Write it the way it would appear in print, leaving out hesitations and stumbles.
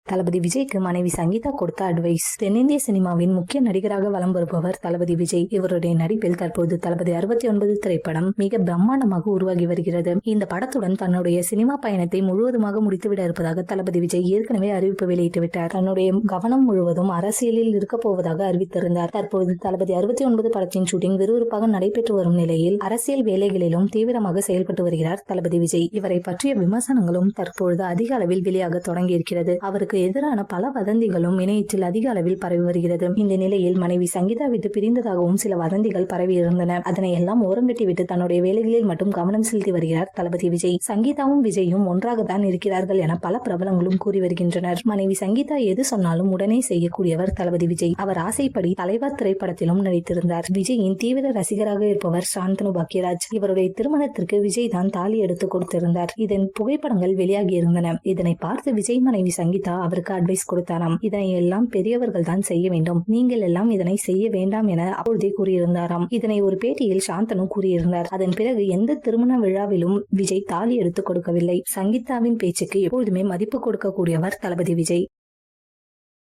தளபதி விஜய்க்கு மனைவி சங்கீதா கொடுத்த அட்வைஸ். தென்னிந்திய சினிமாவின் முக்கிய நடிகராக வலம் வருபவர் தளபதி விஜய். இவருடைய நடிப்பில் தற்போது தளபதி 69 திரைப்படம் மிக பிரம்மாண்டமாக உருவாகி வருகிறது. இந்த படத்துடன் தன்னுடைய சினிமா பயணத்தை முழுவதுமாக முடித்துவிட இருப்பதாக தளபதி விஜய் ஏற்கனவே அறிவிப்பு வெளியிட்டு விட்டார். தன்னுடைய கவனம் முழுவதும் அரசியலில் இருக்க போவதாக அறிவித்திருந்தார். தற்போது தளபதி 69 படத்தின் ஷூட்டிங் விறுவிறுப்பாக நடைபெற்று வரும் நிலையில் அரசியல் வேலைகளிலும் தீவிரமாக செயல்பட்டு வருகிறார் தளபதி விஜய். இவரை பற்றிய விமர்சனங்களும் தற்பொழுது அதிக அளவில் வெளியாக தொடங்கி இருக்கிறது. அவருக்கு எதிரான பல வதந்திகளும் இணையத்தில் அதிக அளவில் பரவி வருகிறது. இந்த நிலையில் மனைவி சங்கீதா விட்டு பிரிந்ததாகவும் சில வதந்திகள் பரவி இருந்தன. அதனை எல்லாம் ஓரங்கட்டி விட்டு தன்னுடைய வேலைகளில் மட்டும் கவனம் செலுத்தி வருகிறார் தளபதி விஜய். சங்கீதாவும் விஜயும் ஒன்றாகத்தான் இருக்கிறார்கள் என பல பிரபலங்களும் கூறி வருகின்றனர். மனைவி சங்கீதா எது சொன்னாலும் உடனே செய்யக்கூடியவர் தளபதி விஜய். அவர் ஆசைப்படி தலைவர் திரைப்படத்திலும் நடித்திருந்தார். விஜயின் தீவிர ரசிகராக இருப்பவர் சாந்தனு பாக்கியராஜ். இவருடைய திருமணத்திற்கு விஜய் தான் தாலி எடுத்து கொடுத்திருந்தார். இதன் புகைப்படங்கள் வெளியாகி இருந்தன. இதனை பார்த்து விஜய் மனைவி சங்கீதா அவருக்கு அட்வைஸ் கொடுத்தாராம். இதனை எல்லாம் பெரியவர்கள் தான் செய்ய வேண்டும், நீங்கள் எல்லாம் இதனை செய்ய வேண்டாம் என அப்பொழுதே கூறியிருந்தாராம். இதனை ஒரு பேட்டியில் சாந்தனு கூறியிருந்தார். அதன் பிறகு எந்த திருமண விழாவிலும் விஜய் தாலி எடுத்து கொடுக்கவில்லை. சங்கீதாவின் பேச்சுக்கு எப்பொழுதுமே மதிப்பு கொடுக்கக்கூடியவர் தளபதி விஜய்.